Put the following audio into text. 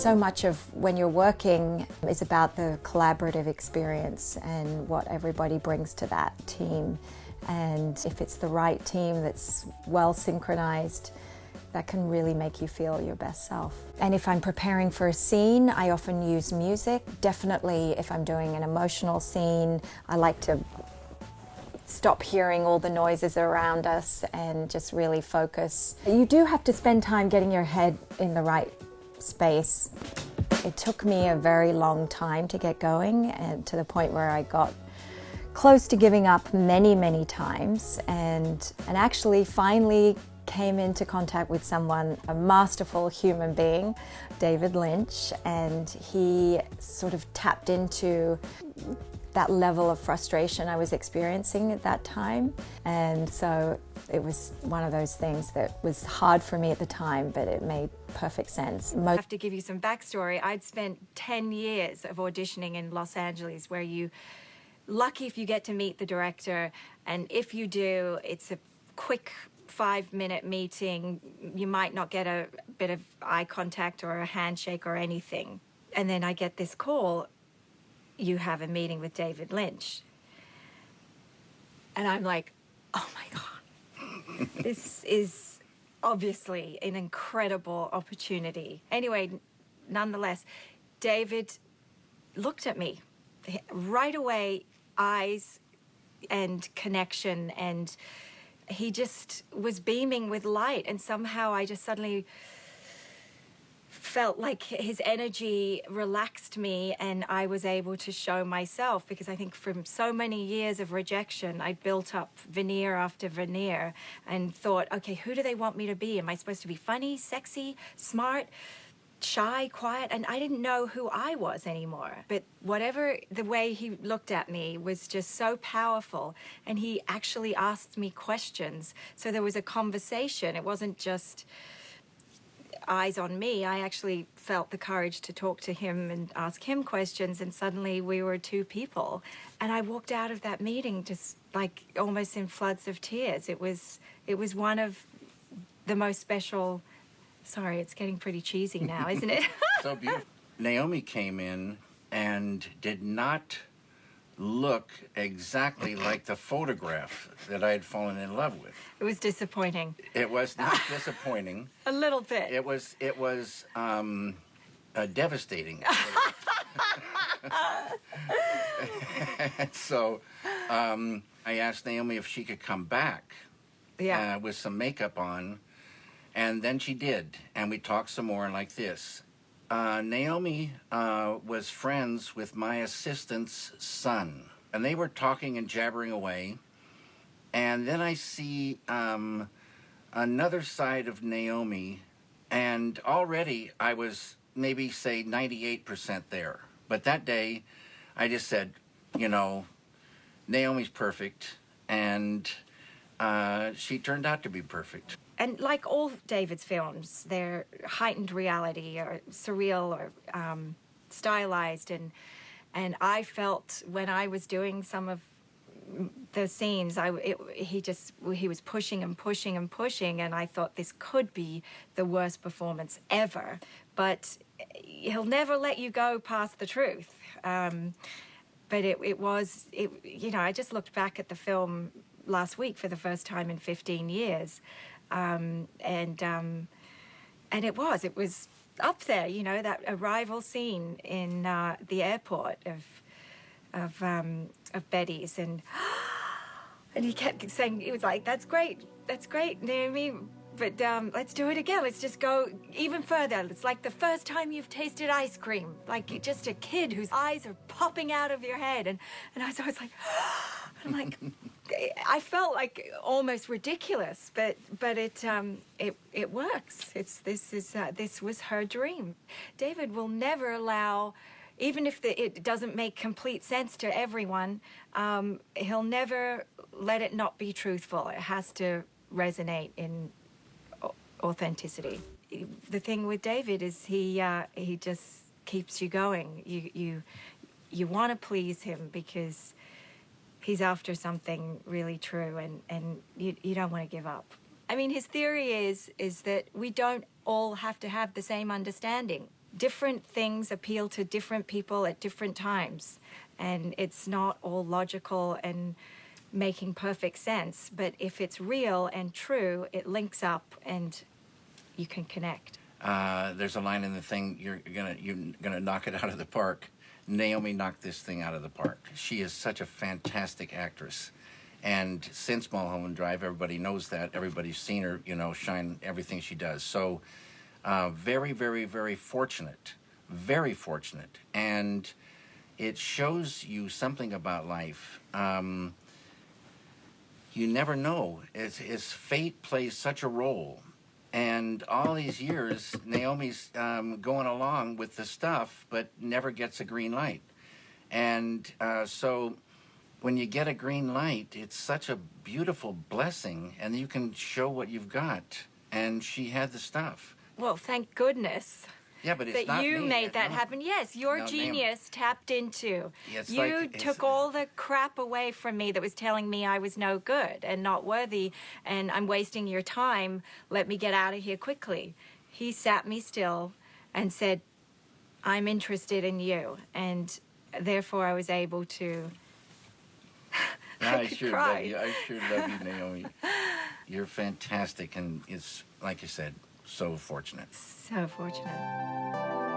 So much of when you're working is about the collaborative experience and what everybody brings to that team. And if it's the right team that's well synchronized, that can really make you feel your best self. And if I'm preparing for a scene, I often use music. Definitely if I'm doing an emotional scene, I like to stop hearing all the noises around us and just really focus. You do have to spend time getting your head in the right space. It took me a very long time to get going, and to the point where I got close to giving up many, many times, and actually finally came into contact with someone, a masterful human being, David Lynch, and he sort of tapped into that level of frustration I was experiencing at that time. And so it was one of those things that was hard for me at the time, but it made perfect sense. I have to give you some backstory. I'd spent 10 years of auditioning in Los Angeles, where lucky if you get to meet the director, and if you do, it's a quick 5-minute meeting. You might not get a bit of eye contact or a handshake or anything. And then I get this call, you have a meeting with David Lynch. And I'm like, oh my God, this is obviously an incredible opportunity. Anyway, nonetheless, David looked at me right away, eyes and connection, and he just was beaming with light, and somehow I just suddenly felt like his energy relaxed me, and I was able to show myself, because I think from so many years of rejection, I built up veneer after veneer and thought, okay, who do they want me to be? Am I supposed to be funny, sexy, smart, shy, quiet? And I didn't know who I was anymore. But whatever, the way he looked at me was just so powerful, and he actually asked me questions. So there was a conversation. It wasn't just eyes on me. I actually felt the courage to talk to him and ask him questions, and suddenly we were two people. And I walked out of that meeting just like almost in floods of tears. It was one of the most special. Sorry, it's getting pretty cheesy now, isn't it? So beautiful. Naomi came in and did not look exactly like the photograph that I had fallen in love with. It was disappointing. It was not disappointing. A little bit. It was devastating. So I asked Naomi if she could come back with some makeup on. And then she did, and we talked some more like this. Naomi was friends with my assistant's son, and they were talking and jabbering away. And then I see another side of Naomi, and already I was maybe, say, 98% there. But that day, I just said, you know, Naomi's perfect, and she turned out to be perfect. And like all David's films, they're heightened reality or surreal or stylized. And I felt when I was doing some of the scenes, he was pushing and pushing and pushing, and I thought this could be the worst performance ever. But he'll never let you go past the truth. But it was, you know, I just looked back at the film last week for the first time in 15 years. And it was up there, you know, that arrival scene in the airport of Betty's, and he kept saying, he was like, that's great, Naomi, but let's do it again. Let's just go even further. It's like the first time you've tasted ice cream, like you're just a kid whose eyes are popping out of your head, and I was always like, I'm like, I felt like almost ridiculous, but it works. This was her dream. David will never allow, even if it doesn't make complete sense to everyone, he'll never let it not be truthful. It has to resonate in authenticity. The thing with David is he just keeps you going. You want to please him because he's after something really true, and you don't want to give up. I mean, his theory is that we don't all have to have the same understanding. different things appeal to different people at different times, and it's not all logical and making perfect sense, but if it's real and true, it links up and you can connect. There's a line in the thing, you're gonna knock it out of the park. Naomi knocked this thing out of the park. She is such a fantastic actress. And since Mulholland Drive, everybody knows that. Everybody's seen her, you know, shine everything she does. So very, very, very fortunate. Very fortunate. And it shows you something about life. You never know. It's fate plays such a role. And all these years, Naomi's going along with the stuff, but never gets a green light. And so when you get a green light, it's such a beautiful blessing, and you can show what you've got. And she had the stuff. Well, thank goodness. Yeah, but it's that not you me. made that No. happen. Yes, your No, genius tapped into. It's You like- took all the crap away from me that was telling me I was no good and not worthy, and I'm wasting your time. Let me get out of here quickly. He sat me still and said, I'm interested in you. And therefore I was able to... I sure love cry. you. I sure love you, Naomi. You're fantastic, and it's, like I said, so fortunate. So fortunate.